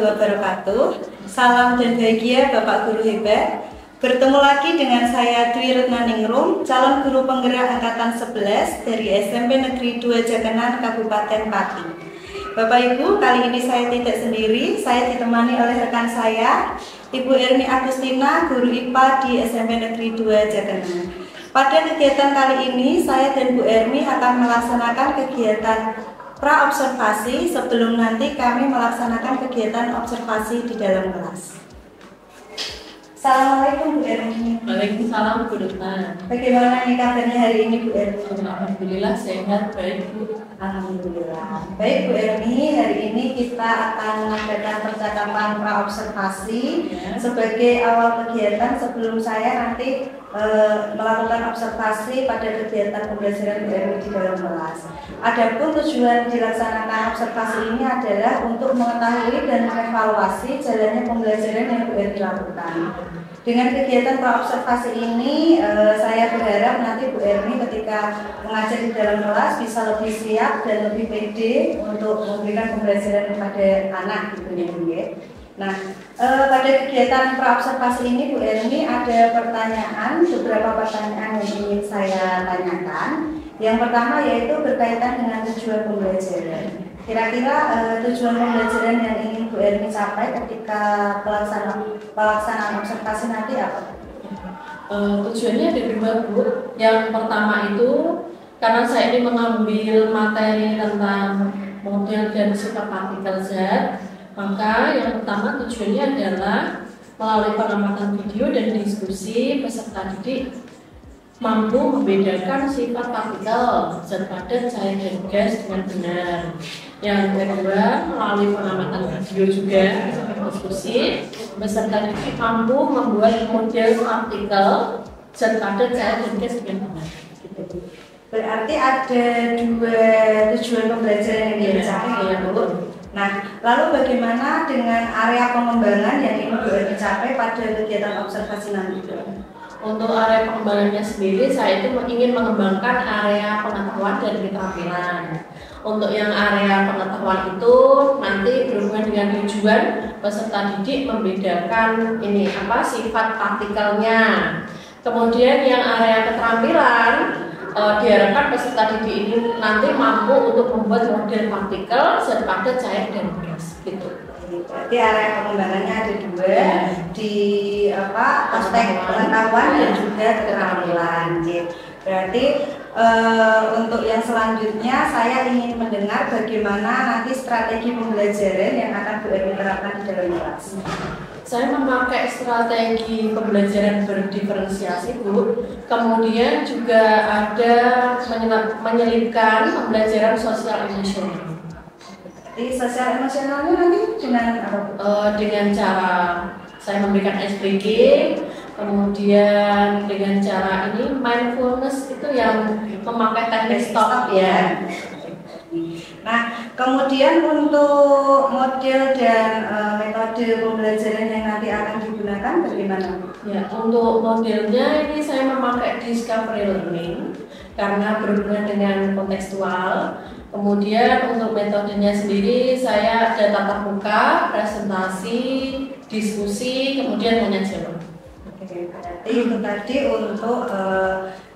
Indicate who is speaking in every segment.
Speaker 1: wabarakatuh. Salam dan bahagia Bapak Guru hebat. Bertemu lagi dengan saya Dwi Retnaningrum, calon guru penggerak angkatan 11 dari SMP Negeri 2 Jakenan, Kabupaten Pati. Bapak Ibu, kali ini saya tidak sendiri, saya ditemani oleh rekan saya, Ibu Ermi Agustina, guru IPA di SMP Negeri 2 Jakenan. Pada kegiatan kali ini, saya dan Bu Ermi akan melaksanakan kegiatan pra-observasi sebelum nanti kami melaksanakan kegiatan observasi di dalam kelas. Assalamualaikum Bu Ermi.
Speaker 2: Waalaikumsalam Bu Retna.
Speaker 1: Bagaimana nih kabarnya hari ini Bu Ermi?
Speaker 2: Alhamdulillah sehat, baik Bu.
Speaker 1: Alhamdulillah. Baik Bu Ermi, hari ini kita akan mengadakan percakapan pra-observasi sebagai awal kegiatan sebelum saya nanti melakukan observasi pada kegiatan pembelajaran Bu Ermi di dalam kelas. Adapun tujuan dilaksanakan observasi ini adalah untuk mengetahui dan mengevaluasi jalannya pembelajaran yang Bu Ermi lakukan. Dengan kegiatan pra-observasi ini, saya berharap nanti Bu Ermi ketika mengajar di dalam kelas bisa lebih siap dan lebih pede untuk memberikan pembelajaran kepada anak gitu ya Bu ya. Nah, pada kegiatan pra-observasi ini Bu Ermi ada beberapa pertanyaan yang ingin saya tanyakan. Yang pertama yaitu berkaitan dengan tujuan pembelajaran. Kira-kira tujuan pembelajaran yang ingin Bu Ermi capai ketika pelaksanaan observasi nanti apa?
Speaker 2: Tujuannya ada dua Bu. Yang pertama itu karena saya ini mengambil materi tentang model dan sifat partikel zat, maka yang pertama tujuannya adalah melalui pengamatan video dan diskusi peserta didik mampu membedakan sifat partikel zat padat, cair, dan gas dengan benar. Yang kedua, melalui pengamatan video juga diskusi peserta didik mampu membuat model partikel zat padat, cair, dan gas dengan benar.
Speaker 1: Berarti ada dua tujuan pembelajaran yang dicapai ya Bu. Nah, lalu bagaimana dengan area pengembangan yang ingin Bu Ermi capai pada kegiatan observasi nanti?
Speaker 2: Untuk area pengembangannya sendiri, saya itu ingin mengembangkan area pengetahuan dan keterampilan. Untuk yang area pengetahuan itu nanti berhubungan dengan tujuan peserta didik membedakan sifat partikelnya. Kemudian yang area keterampilan diharapkan peserta didik ini nanti mampu untuk membuat model partikel zat padat, cair, dan gas gitu.
Speaker 1: Berarti area pengembangannya ada dua di aspek pengetahuan dan juga keterampilan. Berarti untuk yang selanjutnya saya ingin mendengar bagaimana nanti strategi pembelajaran yang akan Bu Ermi terapkan di dalam kelas.
Speaker 2: Saya memakai strategi pembelajaran berdiferensiasi Bu. Kemudian juga ada menyelipkan pembelajaran sosial emosional.
Speaker 1: Di sosial emosionalnya nanti dengan apa?
Speaker 2: Dengan cara saya memberikan ice breaking, kemudian dengan cara ini mindfulness itu yang memakai teknik stop ya.
Speaker 1: Nah, kemudian untuk model dan metode pembelajaran yang nanti akan digunakan bagaimana?
Speaker 2: Ya, untuk modelnya ini saya memakai discovery learning karena berhubungan dengan kontekstual. Kemudian untuk metodenya sendiri saya ada tatap muka, presentasi, diskusi, kemudian tanya jawab.
Speaker 1: Oke, berarti itu tadi untuk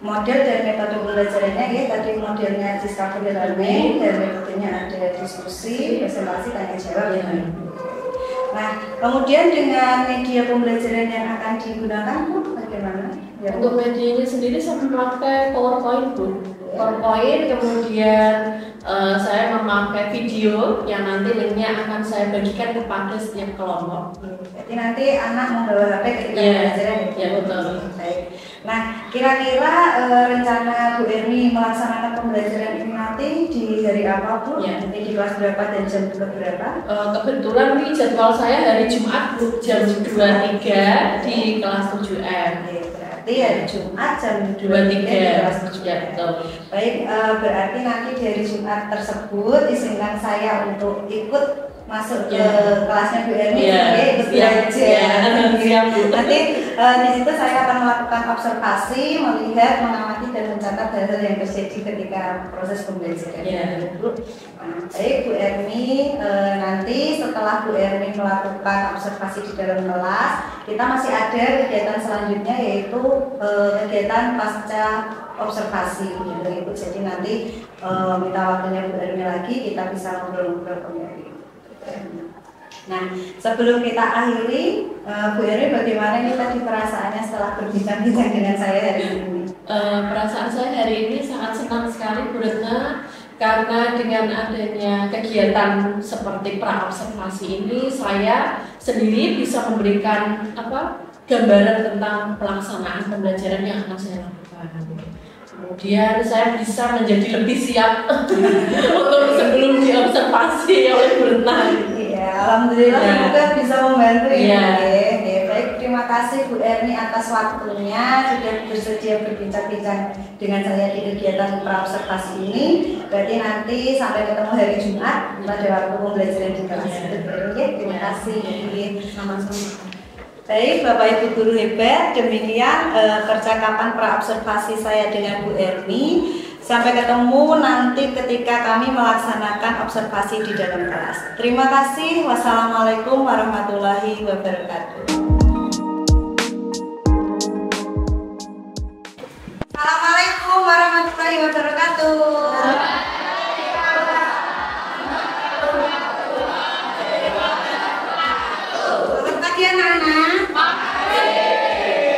Speaker 1: model dan metode pembelajarannya ya, tadi modelnya discovery learning dan metodenya ada diskusi, presentasi, tanya jawab ya. Nah, kemudian dengan media pembelajaran yang akan digunakan Bu, bagaimana? Ya.
Speaker 2: Untuk medianya sendiri saya memakai PowerPoint Bu. PowerPoint, kemudian saya memakai video yang nanti linknya akan saya bagikan kepada setiap kelompok.
Speaker 1: Jadi nanti anak membawa HP ketika pembelajaran
Speaker 2: ya betul.
Speaker 1: Baik. Nah, kira-kira rencana Bu Ermi melaksanakan pembelajaran ini nanti di hari apa Bu?
Speaker 2: Ya.
Speaker 1: Nanti di kelas berapa dan jam berapa?
Speaker 2: Kebetulan nih jadwal saya hari Jumat Bu, jam 23 di kelas 7M.
Speaker 1: Berarti hari Jumat jam 23 di kelas 7M.
Speaker 2: Ya, betul.
Speaker 1: Baik, berarti nanti di hari Jumat tersebut izinkan saya untuk ikut masuk ke kelasnya Bu Erni, ikut
Speaker 2: siap.
Speaker 1: belajar. Nanti di situ saya akan melakukan observasi, melihat, mengamati dan mencatat hal-hal yang terjadi ketika proses pembelajaran. Baik Bu Erni, nanti setelah Bu Erni melakukan observasi di dalam kelas, kita masih ada kegiatan selanjutnya, yaitu kegiatan pasca observasi gitu Ibu. Jadi nanti minta waktunya Bu Erni lagi, kita bisa ngobrol-ngobrol kembali. Nah, sebelum kita akhiri, Bu Erni, bagaimana nih tadi perasaannya setelah berbincang-bincang dengan saya hari ini?
Speaker 2: Perasaan saya hari ini sangat senang sekali Bu Retna, karena dengan adanya kegiatan seperti pra-observasi ini, saya sendiri bisa memberikan gambaran tentang pelaksanaan pembelajaran yang akan saya lakukan. Kemudian saya bisa menjadi lebih siap untuk sebelum diobservasi oleh Bu Retna.
Speaker 1: Iya, alhamdulillah semoga bisa membantu ya. Baik, terima kasih Bu Erni atas waktunya sudah bersedia berbincang-bincang dengan saya di kegiatan pra-observasi ini. Berarti nanti sampai ketemu hari Jumat pada waktu pembelajaran di kelas. Terima kasih.
Speaker 2: Sama-sama.
Speaker 1: Baik, Bapak Ibu guru hebat, demikian percakapan pra-observasi saya dengan Bu Erni. Sampai ketemu nanti ketika kami melaksanakan observasi di dalam kelas. Terima kasih. Wassalamualaikum warahmatullahi wabarakatuh. Assalamualaikum warahmatullahi wabarakatuh. Selamat pagi anak-anak.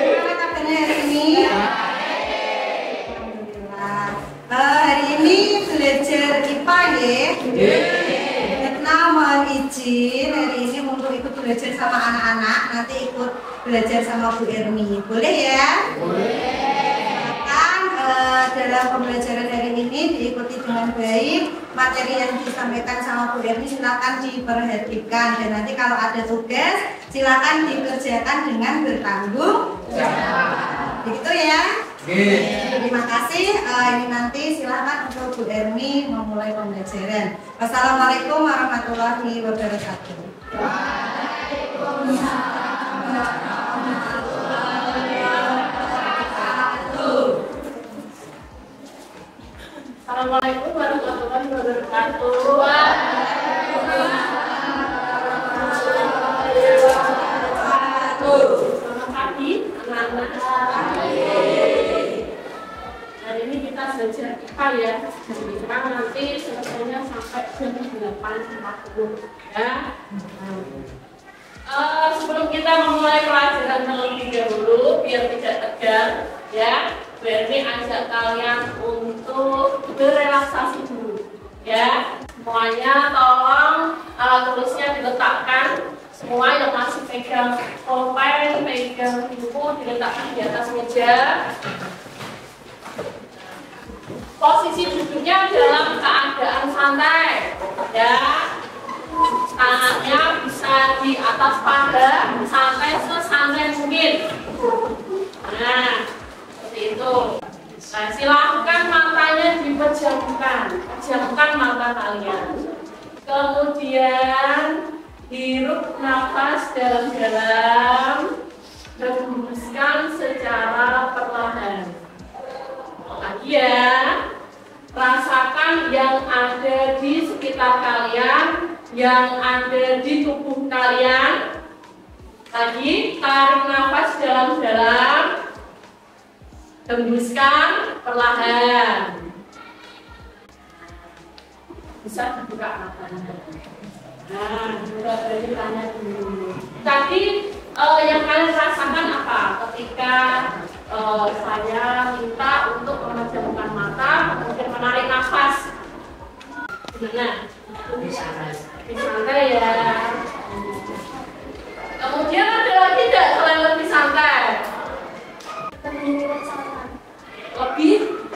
Speaker 1: Gimana kabarnya hari ini? Alhamdulillah. Hari ini belajar IPA ya. Retna mohon izin hari ini untuk ikut belajar sama anak-anak, nanti ikut belajar sama Bu Erni. Boleh ya? Boleh. Dalam pembelajaran hari ini diikuti dengan baik. Materi yang disampaikan sama Bu Erni silakan diperhatikan, dan nanti kalau ada tugas silakan dikerjakan dengan bertanggung jawab. Begitu ya? Terima kasih. Ini nanti silakan untuk Bu Erni memulai pembelajaran. Wassalamualaikum warahmatullahi wabarakatuh. Waalaikumsalam.
Speaker 2: Assalamualaikum warahmatullahi wabarakatuh. Selamat pagi anak-anak. Hari ini kita belajar IPA ya. Sekarang nanti selesainya sampai jam 8.40 ya. Sebelum kita memulai pelajaran terlebih dahulu, biar tidak tegang ya, berarti ajak kalian untuk berrelaksasi dulu ya. Semuanya tolong alat tulisnya diletakkan, semua yang masih pegang pulpen, pegang buku diletakkan di atas meja. Posisi duduknya dalam keadaan santai ya. Tangannya bisa di atas paha, santai sesantai mungkin. Nah, seperti itu. Nah, silahkan matanya dipejamkan, pejamkan mata kalian. Kemudian hirup nafas dalam-dalam, hembuskan secara perlahan. Lagi ya, rasakan yang ada di sekitar kalian, yang ada di tubuh kalian. Lagi, tarik nafas dalam-dalam, hembuskan perlahan. Bisa dibuka matanya. Nah, sudah berarti tanya dulu. Tadi yang kalian rasakan apa ketika saya minta untuk memejamkan mata, kemudian menarik nafas? Gimana? Santai ya. Kemudian ada lagi tidak selain lebih santai?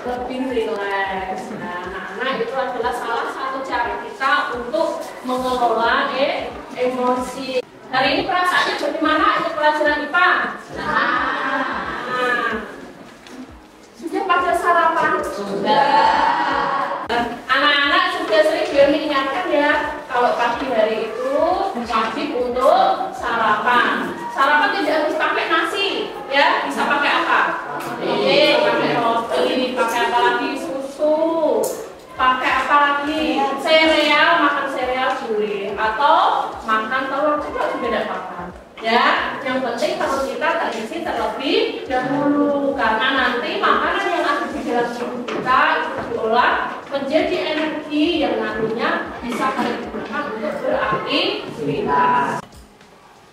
Speaker 2: Lebih rileks. Nah, anak-anak itu adalah salah satu cara kita untuk mengelola emosi. Hari ini perasaannya bagaimana untuk pelajaran IPA? Nah, sudah pada sarapan? Sudah. Anak-anak sudah sering mengingatkan ya, kalau pagi hari itu wajib untuk sarapan. Sarapan tidak harus pakai nasi, ya, bisa pakai apa? Pakai roti, pakai apa lagi? Susu, pakai apa lagi? Sereal, makan sereal boleh, atau makan telur juga tidak apa-apa. Ya, yang penting kalau kita terisi terlebih dahulu, karena nanti makanan yang ada di dalam tubuh kita itu diolah menjadi energi yang nantinya bisa kita gunakan untuk beraktivitas.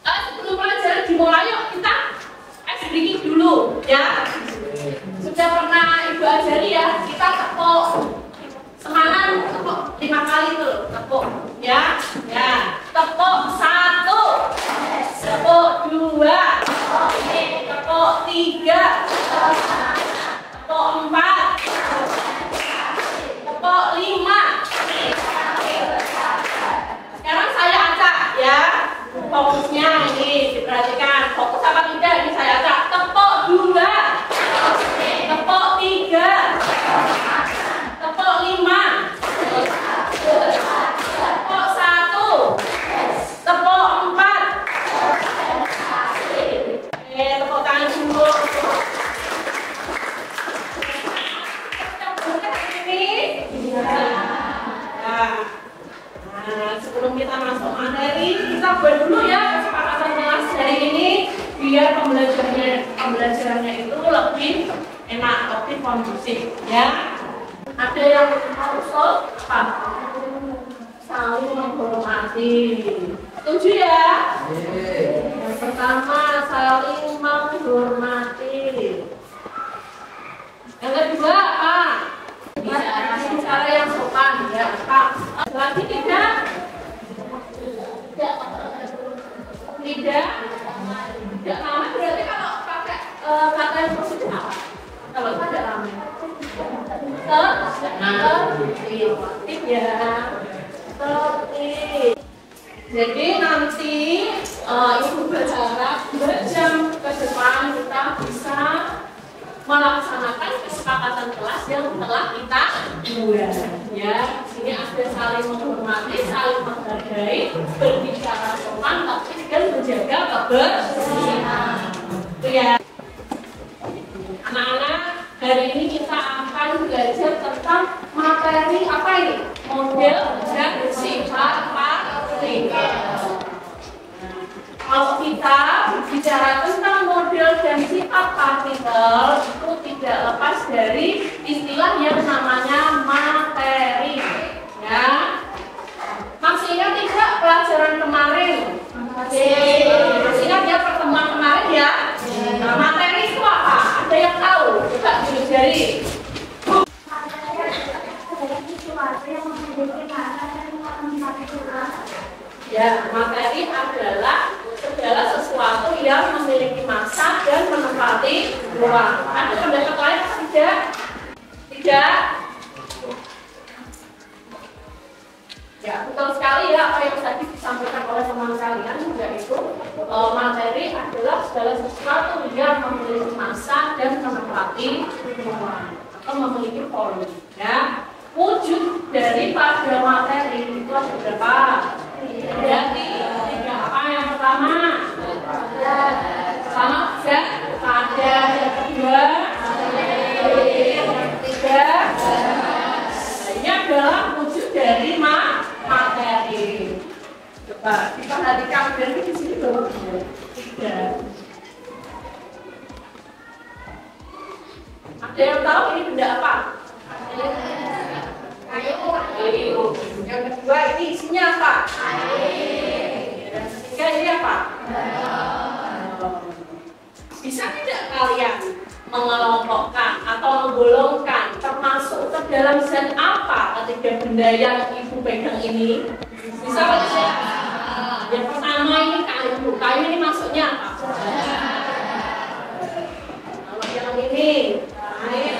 Speaker 2: Sebelum pelajaran dimulai, yuk kita ice breaking dulu, ya. Sudah pernah Ibu ajari ya, kita tepuk semangat, tepuk 5 kali tuh, tepuk, ya, ya. Tepuk 1, tepuk 2, tepuk 3, tepuk 4, tepuk 5. Sekarang saya acak, ya. Fokusnya ini diperhatikan, fokus apa tidak ini saya acak. Tepuk 2, tepuk 3, tepuk 5, tepuk 1, tepuk 4. Tepuk tangan dulu. Nah, sebelum kita masuk materi, kita buat dulu ya kesepakatan kelas hari ini biar pembelajarannya itu lebih enak, lebih kondusif, ya. Ada yang mau usul apa? Saling menghormati. Setuju ya? Yang pertama, saling menghormati. Yang kedua apa? Bicara yang sopan, ya. Lagi tidak lama, berarti kalau pakai kata yang positif apa? Kalau tidak lama tertib, ya, tertib. Jadi nanti Ibu berharap berjam ke depan kita bisa melaksanakan kesepakatan kelas yang telah kita buat, ya. Sini ada saling menghormati, saling menghargai, berbicara sopan, tapi dan menjaga kebersihan. Itu ya. Anak-anak, hari ini kita akan belajar tentang materi apa ini? Model dan sifat partikel. Kalau kita bicara tentang model dan sifat partikel, itu tidak lepas dari istilah yang namanya materi, ya. Masih ingat tidak pelajaran kemarin? Masih ingat ya pertemuan kemarin, ya? Nah, materi itu apa? Ada yang tahu? Coba diajari. Ya, materi adalah segala sesuatu yang memiliki massa dan menempati ruang. Ada pendapat lain atau tidak? Tidak? Ya, betul sekali ya apa yang tadi disampaikan oleh teman kalian, yaitu materi adalah segala sesuatu yang memiliki massa dan menempati ruang atau memiliki volume. Ya, wujud daripada materi itu ada berapa? Ada 3. Apa yang pertama? Pertama zat padat, yang kedua ketiga. Ini adalah wujud dari materi. Coba diperhatikan dari di sini tuh. 3. Ada yang tahu ini benda apa? Kayu. Yang kedua ini isinya apa? Air. Dan ketiga ini apa? Bisa tidak kalian mengelompokkan atau menggolongkan termasuk ke dalam zat apa ketiga benda yang Ibu pegang ini? Bisa tidak? Yang pertama ini kayu. Kayu ini masuknya apa? Kalau yang ini air.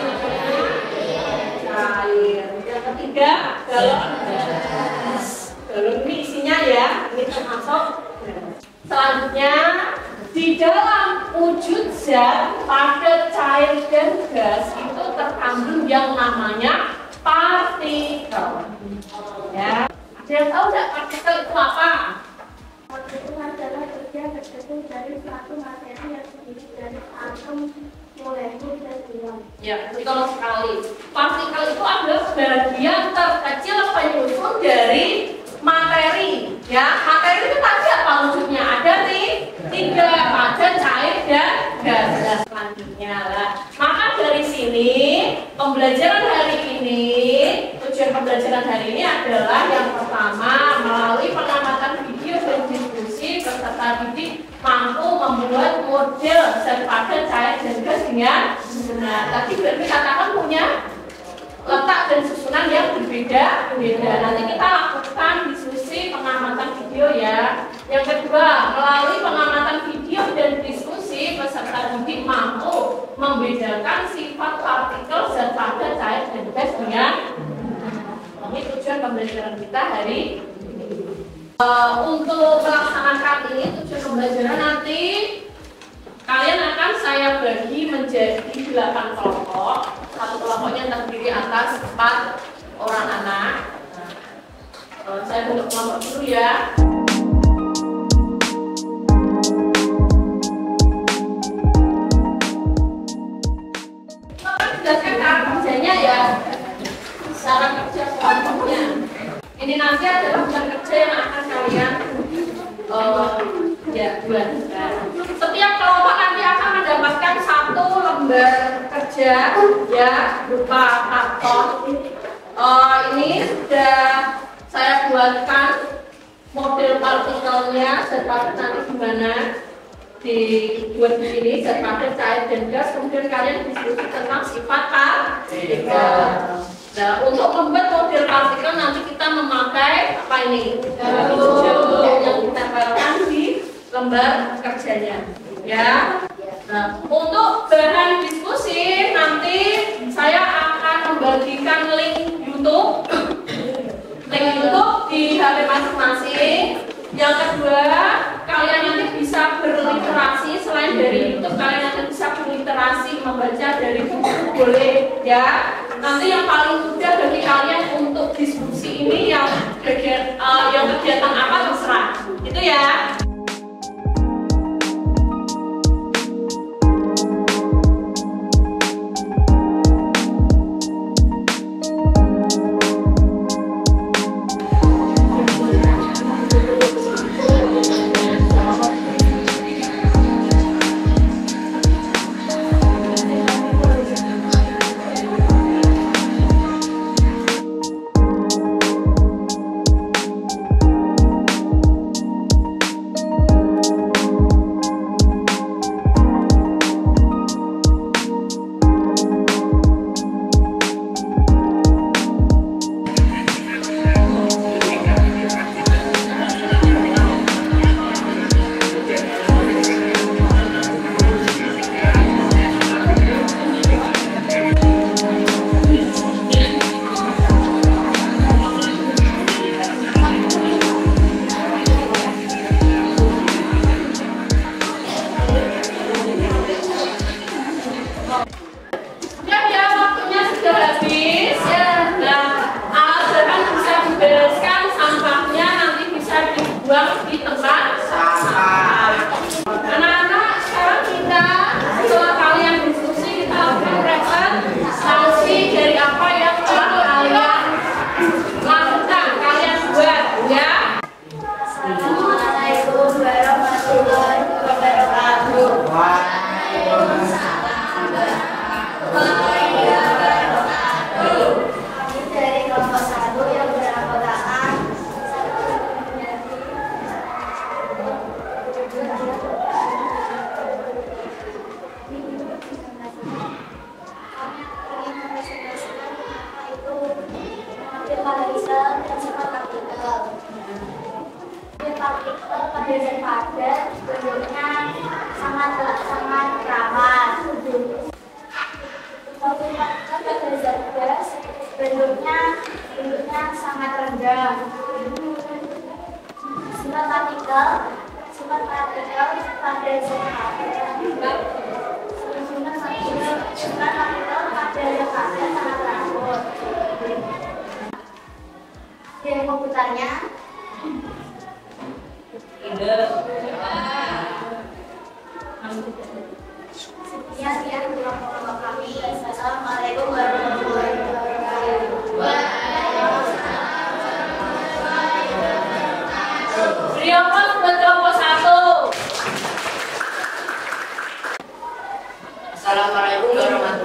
Speaker 2: Yang ketiga galon. Galon ini isinya ya, ini termasuk. Selanjutnya di dalam wujud zat, padat, cair, dan gas itu terkandung yang namanya partikel. Ya, ada yang tahu nggak partikel itu apa?
Speaker 3: dia terbentuk dari suatu materi yang terdiri dari atom, molekul, dan ion.
Speaker 2: Ya, betul sekali. Partikel itu adalah bagian terkecil penyusun dari materi. Ya, materi itu tadi apa wujudnya? Ada nih tiga, padat, cair, dan gas. Dan selanjutnya lah. Maka dari sini pembelajaran hari ini, tujuan pembelajaran hari ini adalah yang pertama, melalui pengamatan video dan diskusi peserta didik mampu membuat model zat padat, cair, dan gas dengan benar. Tadi berarti katakan punya letak dan susunan yang berbeda-beda. Nanti kita lakukan diskusi pengamatan video ya. Yang kedua, melalui pengamatan video dan diskusi peserta didik mampu membedakan sifat partikel zat padat, cair, dan gas dengan ini tujuan pembelajaran kita hari ini. Untuk melaksanakan ini tujuan pembelajaran nanti kalian akan saya bagi menjadi 8 kelompok. Satu kelompoknya terdiri atas 4 orang anak. Saya bentuk kelompok dulu ya. Jelaskan cara kerjanya ya. Cara kerja kelompoknya. Ini nanti adalah bulan kerja yang akan kalian buat. Setiap kelompok nanti akan mendapatkan 1 lembar kerja ya berupa karton. Ini sudah saya buatkan model partikelnya, zat padat nanti gimana dibuat di sini, zat padat, cair, dan gas. Kemudian kalian diskusi tentang sifat partikel. Nah, untuk membuat model partikel nanti kita memakai apa ini? Yang ditempelkan di lembar kerjanya, ya. Nah, untuk bahan diskusi nanti saya akan membagikan link YouTube di HP masing-masing. Yang kedua, kalian nanti bisa berliterasi. Selain dari YouTube, kalian nanti bisa berliterasi, membaca dari buku boleh, ya. Nanti yang paling mudah bagi kalian untuk diskusi ini yang bagian yang kegiatan apa terserah, itu ya.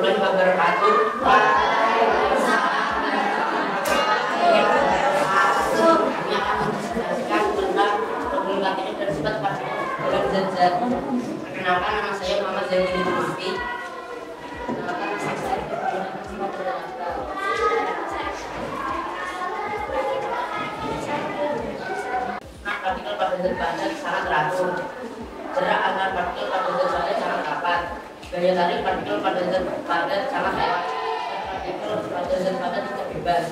Speaker 4: warahmatullahi wabarakatuh. Ini akan menjelaskan tentang problematika dan sifat partikel dalam zat-zat. Perkenalkan, nama saya Muhammad Zaini Lutfi. Perkenalkan, nama saya partikel pada zat padat sangat teratur. Jarak antar partikel pada zat padat sangat rapat. Gaya tarik partikel pada zat padat sangat hebat. Partikel pada zat padat tidak bebas.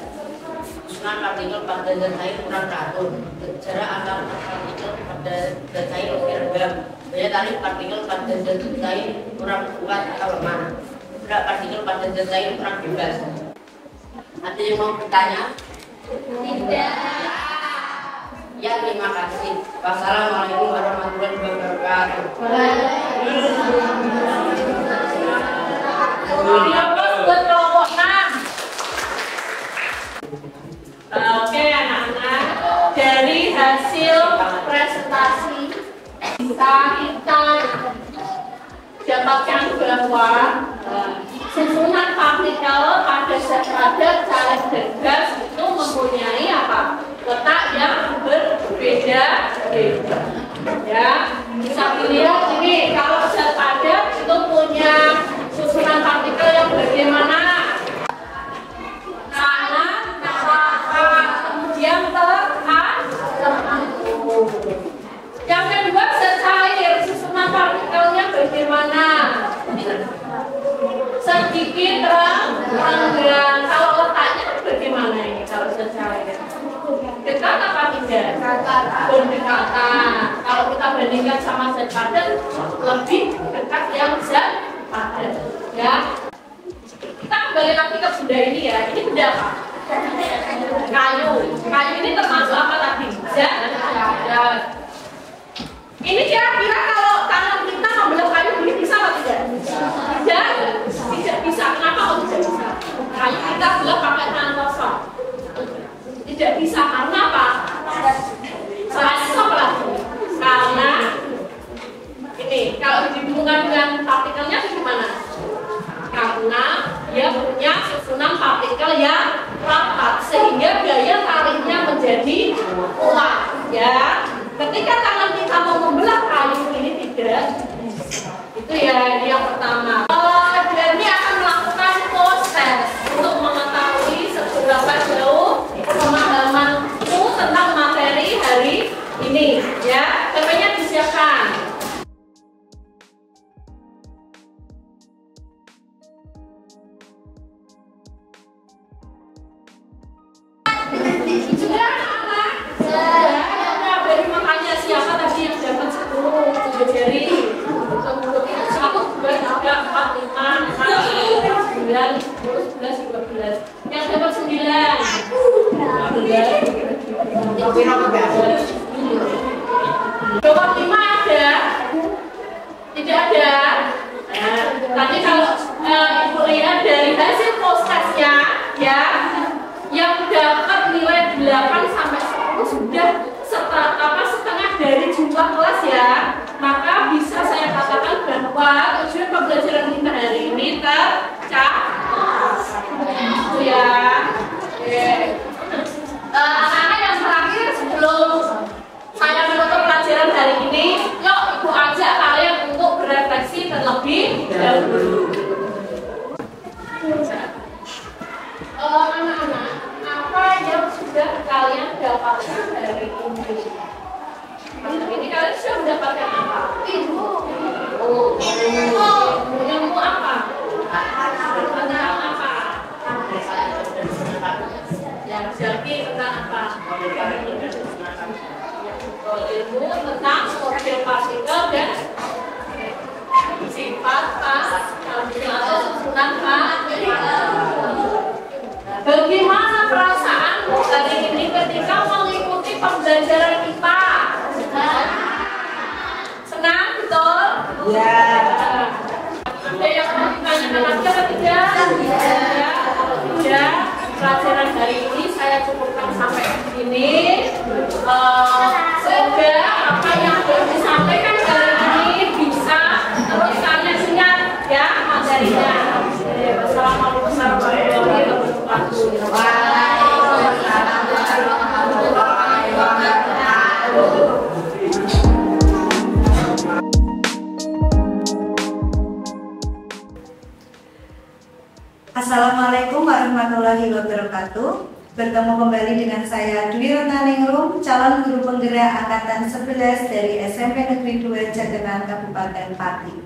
Speaker 4: Susunan partikel pada zat cair kurang teratur. Jarak antar partikel pada zat cair lebih rendah. Gaya tarik partikel pada zat cair kurang kuat atau lemah. Berat partikel pada zat cair kurang bebas. Ada yang mau bertanya? Tidak. Ya, terima kasih. Wassalamualaikum warahmatullahi wabarakatuh.
Speaker 2: Buat kelompok 6. Oke anak-anak, dari hasil presentasi kita dapatkan bahwa susunan partikel pada zat padat, cair dan gas itu mempunyai apa? Letak yang berbeda-beda. Ya, bisa dilihat ini kalau zat padat itu punya susunan partikel yang bagaimana? Kanan, kemudian yang kedua zat cair, susunan partikelnya bagaimana? Sedikit renggang. Kalau letaknya bagaimana ini kalau zat cair? Dekat apa tidak? Berdekatan. Kalau kita bandingkan sama zat padat, lebih dekat yang zat padat. Ya. Kita kembali lagi ke benda ini ya. Ini benda apa? Kayu. Kayu ini termasuk apa tadi? Zat padat. Ini kira-kira kalau tangan kita membelah kayu ini bisa apa tidak? Tidak bisa. Kenapa kok tidak bisa? Kayu kita belah pakai tangan kosong. Tidak bisa karena apa? Selain itu apa lagi? Karena ini kalau dihubungkan dengan partikelnya bagaimana? Karena dia punya susunan partikel yang rapat sehingga gaya tariknya menjadi kuat. Ya, ketika tangan kita mau membelah kayu ini tidak. Itu ya yang pertama. Jadi akan melakukan post test untuk mengetahui seberapa jauh pemahamanmu tentang materi hari ini. Ya, temanya disiapkan. Sudah anak-anak? Sudah. Beri makanya siapa tadi yang dapat 10 jari? 1, 2, 3, 4, 5, 6, 7, 9, 10, 11, 12. Yang dapat 9. 25 ada? Tidak ada? Nah, tadi kalau ibu lihat dari hasil post-testnya ya, yang dapat nilai 8 sampai 10 sudah setengah dari jumlah kelas ya. Maka bisa saya katakan bahwa tujuan pembelajaran kita hari ini tercapai. Itu ya. Oke. Anak-anak yang terakhir sebelum saya menutup pelajaran hari ini, yuk ibu ajak kalian untuk berefleksi terlebih dahulu. Anak-anak, apa yang sudah kalian dapatkan dari ini? Ini kalian sudah mendapatkan apa? Ilmu. Ilmu apa? Tentang apa? Ya, jadi tentang apa? Ilmu tentang model partikel dan sifat partikel atau susunan partikel. Bagaimana perasaanmu hari ini ketika mengikuti pembelajaran IPA? Senang, betul? Ya. Ada yang mau ditanyakan lagi atau tidak? Ya. Sudah, pelajaran hari ini saya cukupkan sampai di sini. Semoga apa yang sudah disampaikan hari ini bisa terus kalian ingat ya materinya.
Speaker 1: Assalamualaikum warahmatullahi wabarakatuh. Bertemu kembali dengan saya Dwi Renaningrum, calon guru penggerak angkatan 11 dari SMP Negeri 2 Jagenan, Kabupaten Pati.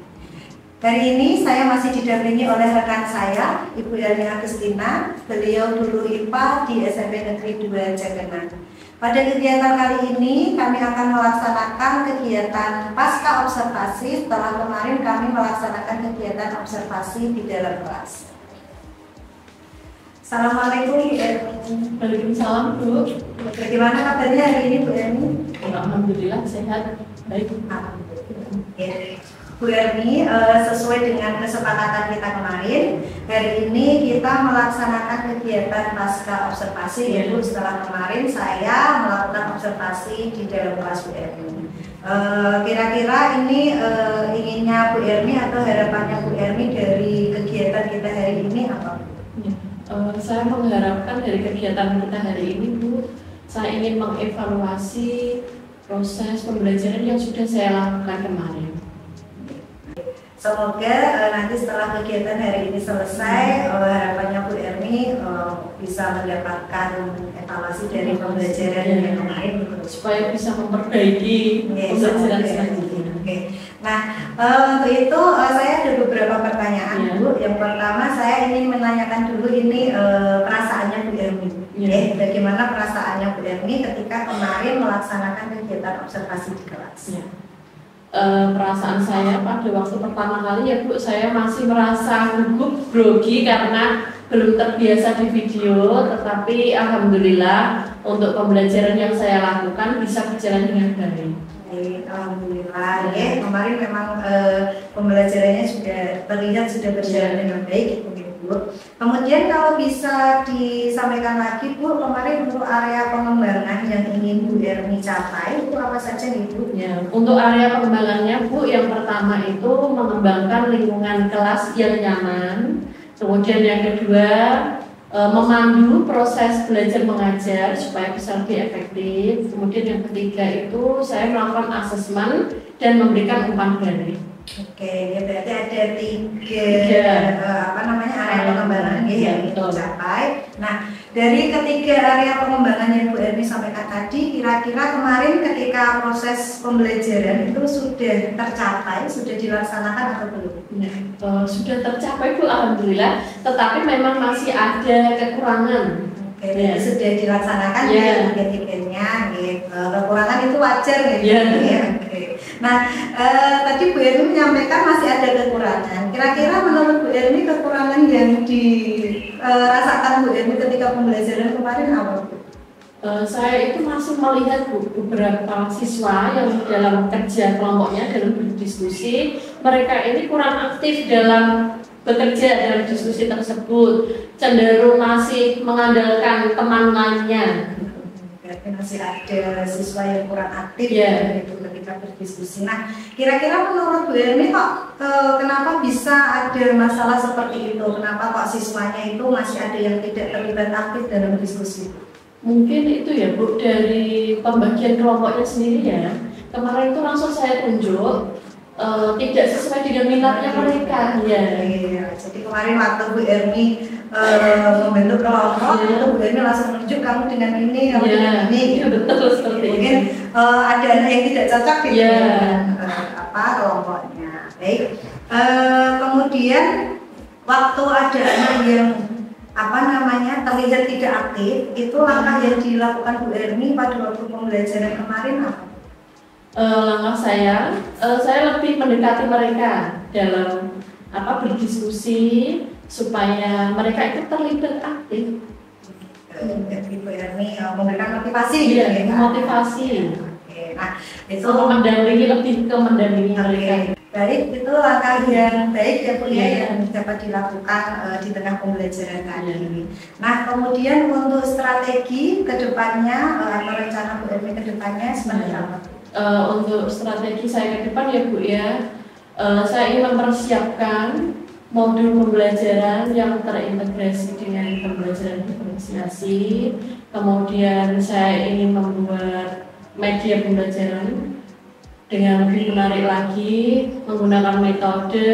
Speaker 1: Hari ini saya masih didampingi oleh rekan saya, Ibu Elmi Agustina. Beliau dulu IPA di SMP Negeri 2 Jagenan. Pada kegiatan kali ini kami akan melaksanakan kegiatan pasca observasi setelah kemarin kami melaksanakan kegiatan observasi di dalam kelas. Assalamualaikum Bu Elmi.
Speaker 2: Waalaikumsalam Bu.
Speaker 1: Bagaimana kabarnya hari ini Bu Elmi?
Speaker 2: Alhamdulillah sehat. Baik.
Speaker 1: Ya. Bu Elmi, sesuai dengan kesepakatan kita kemarin, hari ini kita melaksanakan kegiatan pasca observasi, yaitu setelah kemarin saya melakukan observasi di dalam kelas Bu Elmi. Kira-kira ini inginnya Bu Elmi atau harapannya Bu Elmi dari kegiatan kita hari ini apa?
Speaker 2: Saya mengharapkan dari kegiatan kita hari ini Bu, saya ingin mengevaluasi proses pembelajaran yang sudah saya lakukan kemarin.
Speaker 1: Semoga nanti setelah kegiatan hari ini selesai, harapannya Bu Elmi bisa mendapatkan evaluasi dari pembelajaran yang kemarin
Speaker 2: supaya bisa memperbaiki pembelajaran selanjutnya.
Speaker 1: Oke. Nah, untuk itu saya ada beberapa pertanyaan Bu. Yang pertama saya ingin menanyakan dulu ini perasaannya Bu Elmi. Bagaimana perasaannya Bu Elmi ketika kemarin melaksanakan kegiatan observasi di kelas?
Speaker 2: Perasaan saya pada waktu pertama kali ya Bu, saya masih merasa gugup, grogi karena belum terbiasa di video, tetapi alhamdulillah untuk pembelajaran yang saya lakukan bisa berjalan dengan baik.
Speaker 1: Alhamdulillah, ya kemarin memang pembelajarannya sudah terlihat sudah berjalan dengan baik, Bu. Kemudian kalau bisa disampaikan lagi Bu, kemarin untuk area pengembangan yang ingin Bu Elmi capai itu apa saja nih Bu?
Speaker 2: Ya, untuk area pengembangannya Bu, yang pertama itu mengembangkan lingkungan kelas yang nyaman. Kemudian yang kedua memandu proses belajar mengajar supaya bisa lebih efektif. Kemudian yang ketiga itu saya melakukan asesmen dan memberikan umpan balik.
Speaker 1: Oke, ya berarti ada tiga area pengembangan yang dicapai. Nah, dari ketiga area pengembangan yang Bu Elmi sampaikan tadi, kira-kira kemarin ketika proses pembelajaran itu sudah tercapai, sudah dilaksanakan atau belum?
Speaker 2: Sudah tercapai Bu, alhamdulillah. Tetapi memang masih ada kekurangan.
Speaker 1: Oke, sudah dilaksanakan ya tiga-tiganya, gitu. Kekurangan itu wajar gitu. Oke. Nah, tadi Bu Elmi menyampaikan masih ada kekurangan. Kira-kira menurut Bu Elmi kekurangan yang dirasakan Bu Elmi ketika pembelajaran kemarin apa Bu?
Speaker 2: Saya itu masih melihat beberapa siswa yang dalam kerja kelompoknya dalam berdiskusi, mereka ini kurang aktif dalam bekerja dalam diskusi tersebut, cenderung masih mengandalkan teman lainnya.
Speaker 1: Berarti masih ada siswa yang kurang aktif gitu ketika berdiskusi. Nah, kira-kira menurut Bu Elmi kok kenapa bisa ada masalah seperti itu? Kenapa kok siswanya itu masih ada yang tidak terlibat aktif dalam diskusi?
Speaker 2: Mungkin itu ya Bu, dari pembagian kelompoknya sendiri ya. Kemarin itu langsung saya tunjuk tidak sesuai dengan minatnya mereka.
Speaker 1: Jadi kemarin waktu Bu Elmi membentuk kelompok, itu Bu Elmi langsung menunjuk kamu dengan ini, kamu dengan ini.
Speaker 2: Betul seperti
Speaker 1: mungkin ada anak yang tidak cocok gitu kelompoknya. Baik. Kemudian waktu ada anak yang terlihat tidak aktif, itu langkah yang dilakukan Bu Elmi pada waktu pembelajaran kemarin apa?
Speaker 2: Langkah saya lebih mendekati mereka dalam berdiskusi supaya mereka itu terlibat aktif.
Speaker 1: Jadi Bu Elmi memberikan motivasi
Speaker 2: motivasi.
Speaker 1: Oke. Nah, itu
Speaker 2: lebih ke mendampingi mereka.
Speaker 1: Baik, itu langkah yang baik ya Bu yang dapat dilakukan di tengah pembelajaran tadi ini. Nah, kemudian untuk strategi kedepannya atau rencana Bu Elmi kedepannya seperti apa?
Speaker 2: Untuk strategi saya ke depan ya Bu ya, saya ingin mempersiapkan modul pembelajaran yang terintegrasi dengan pembelajaran diferensiasi. Kemudian saya ingin membuat media pembelajaran dengan lebih menarik lagi, menggunakan metode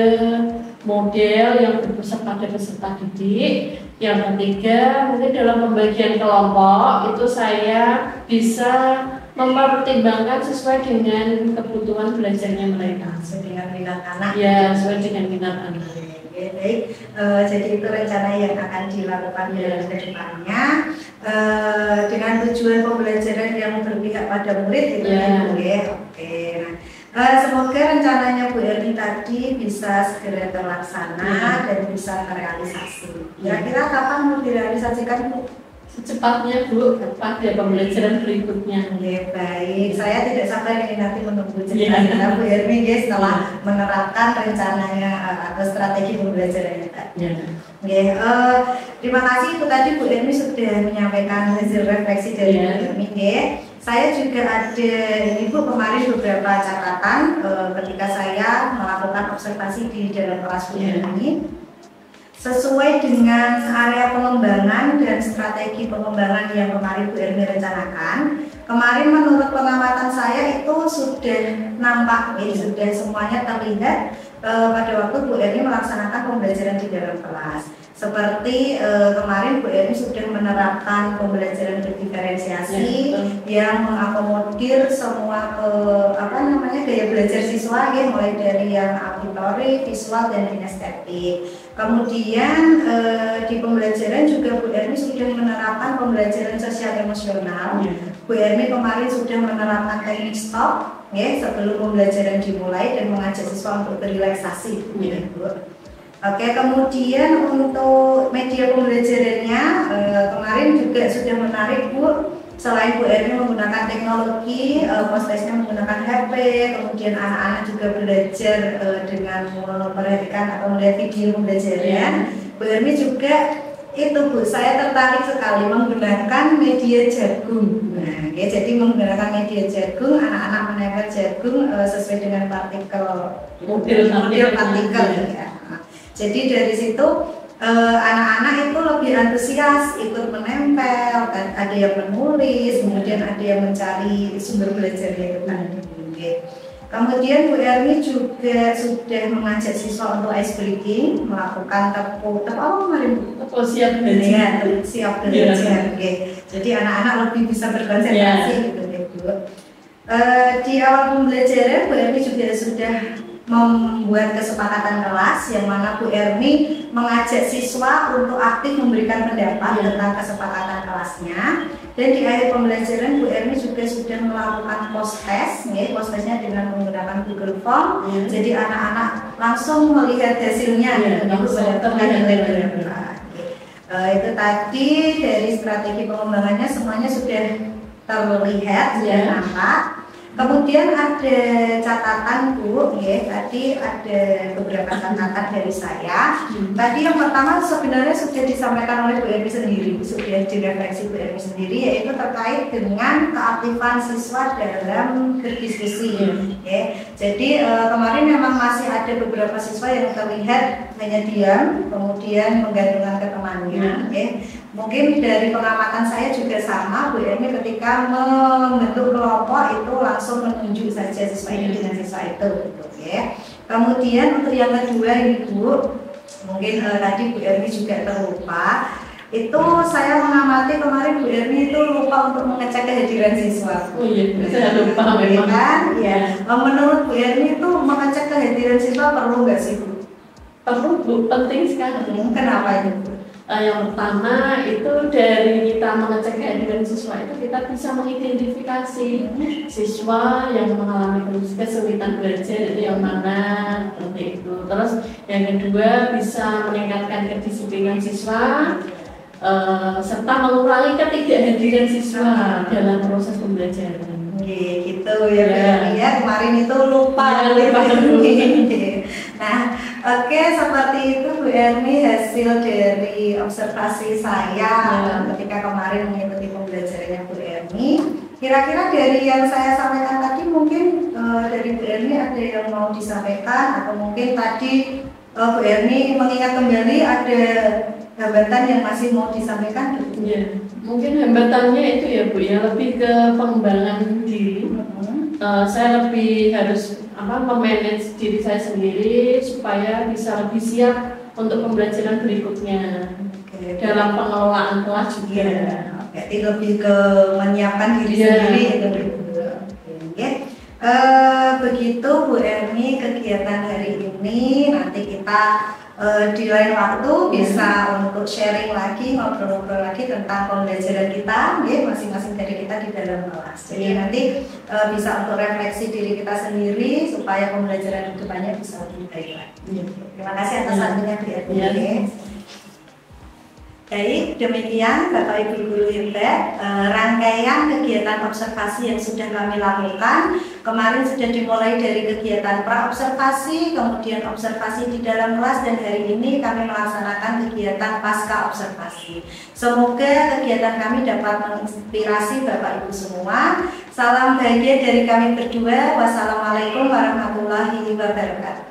Speaker 2: model yang berpusat pada peserta didik. Yang ketiga, mungkin dalam pembagian kelompok itu saya bisa mempertimbangkan sesuai dengan kebutuhan belajarnya mereka.
Speaker 1: Sesuai dengan minat anak.
Speaker 2: Ya, sesuai dengan minat anak.
Speaker 1: Oke, baik. Jadi itu rencana yang akan dilakukan ke depannya dengan tujuan pembelajaran yang berpihak pada murid itu ya. Oke. Nah, semoga rencananya Bu Erni tadi bisa segera terlaksana dan bisa terrealisasi. Kira-kira kapan mau direalisasikan, Bu?
Speaker 2: Secepatnya, Bu, pada pembelajaran berikutnya.
Speaker 1: Oke, baik. Saya tidak sabar ini nanti menunggu cerita Bu Erni setelah menerapkan rencananya atau strategi pembelajarannya tadi. Oke, terima kasih. Itu tadi Bu Erni sudah menyampaikan hasil refleksi dari Bu Erni. Saya juga ada ini Bu, kemarin beberapa catatan ketika saya melakukan observasi di dalam kelas Bu Erni. Sesuai dengan area pengembangan dan strategi pengembangan yang kemarin Bu Erni rencanakan, kemarin menurut pengamatan saya itu sudah nampak, sudah semuanya terlihat pada waktu Bu Erni melaksanakan pembelajaran di dalam kelas. Seperti kemarin Bu Erni sudah menerapkan pembelajaran berdiferensiasi yang mengakomodir semua gaya belajar siswa, mulai dari yang auditori, visual dan kinestetik. Kemudian di pembelajaran juga Bu Erni sudah menerapkan pembelajaran sosial emosional. Bu Erni kemarin sudah menerapkan teknik stop sebelum pembelajaran dimulai dan mengajak siswa untuk berrelaksasi. Oke, kemudian untuk media pembelajarannya kemarin juga sudah menarik Bu. Selain Bu Erni menggunakan teknologi, posesnya menggunakan HP, kemudian anak-anak juga belajar dengan memperhatikan atau melihat video pembelajaran. Bu Erni juga itu Bu, saya tertarik sekali menggunakan media jagung. Nah, jadi menggunakan media jagung, anak-anak menempel jagung sesuai dengan partikel model partikel ya. Jadi dari situ anak-anak itu lebih antusias ikut menempel, kan ada yang menulis, kemudian ada yang mencari sumber belajarnya itu tadi. Kemudian Bu Erni juga sudah mengajak siswa untuk ice breaking, melakukan tepuk siap belajar. Jadi anak-anak lebih bisa berkonsentrasi gitu ya Bu. Di awal pembelajaran Bu Erni juga sudah membuat kesepakatan kelas yang mana Bu Erni mengajak siswa untuk aktif memberikan pendapat tentang kesepakatan kelasnya. Dan di akhir pembelajaran Bu Erni juga sudah melakukan post test, post-testnya dengan menggunakan Google Form. Jadi anak-anak langsung melihat hasilnya itu tadi dari strategi pengembangannya semuanya sudah terlihat, sudah nampak. Kemudian ada catatan Bu, tadi ada beberapa catatan dari saya. Tadi yang pertama sebenarnya sudah disampaikan oleh Bu Erni sendiri, sudah direfleksi Bu Erni sendiri, yaitu terkait dengan keaktifan siswa dalam berdiskusi. Jadi kemarin memang masih ada beberapa siswa yang terlihat hanya diam, kemudian menggantungkan ke temannya. Mungkin dari pengamatan saya juga sama, Bu Erni ketika membentuk kelompok itu langsung menunjuk saja siswa ini dengan siswa itu, Kemudian untuk yang kedua ini Bu, mungkin tadi Bu Erni juga terlupa. Itu saya mengamati kemarin Bu Erni itu lupa untuk mengecek kehadiran siswa.
Speaker 2: Saya lupa memang.
Speaker 1: Menurut Bu Erni itu mengecek kehadiran siswa perlu nggak sih Bu?
Speaker 2: Perlu Bu, penting sekali.
Speaker 1: Kenapa itu Bu?
Speaker 2: Yang pertama itu dari kita mengecek kehadiran siswa itu kita bisa mengidentifikasi siswa yang mengalami kesulitan belajar itu yang mana, seperti itu. Terus yang kedua bisa meningkatkan kedisiplinan siswa serta mengurangi ketidakhadiran siswa dalam proses pembelajaran.
Speaker 1: Gitu ya, kemarin itu lupa. Nah, seperti itu Bu Erni hasil dari observasi saya ketika kemarin mengikuti pembelajarannya Bu Erni. Kira-kira dari yang saya sampaikan tadi mungkin dari Bu Erni ada yang mau disampaikan atau mungkin tadi Bu Erni mengingat kembali ada hambatan yang masih mau disampaikan?
Speaker 2: Mungkin hambatannya itu ya Bu ya, lebih ke pengembangan diri. saya lebih harus memanage diri saya sendiri supaya bisa lebih siap untuk pembelajaran berikutnya. Dalam pengelolaan kelas juga.
Speaker 1: Jadi lebih ke menyiapkan diri sendiri itu. Begitu Bu Erni kegiatan hari ini, nanti kita di lain waktu bisa untuk sharing lagi, ngobrol-ngobrol lagi tentang pembelajaran kita, masing-masing dari kita di dalam kelas. Jadi nanti bisa untuk refleksi diri kita sendiri supaya pembelajaran kedepannya bisa lebih baik lagi. Terima kasih atas waktunya Bu Erni. Baik, demikian Bapak Ibu Guru hebat, rangkaian kegiatan observasi yang sudah kami lakukan. Kemarin sudah dimulai dari kegiatan pra-observasi, kemudian observasi di dalam kelas, dan hari ini kami melaksanakan kegiatan pasca observasi. Semoga kegiatan kami dapat menginspirasi Bapak Ibu semua. Salam bahagia dari kami berdua. Wassalamualaikum warahmatullahi wabarakatuh.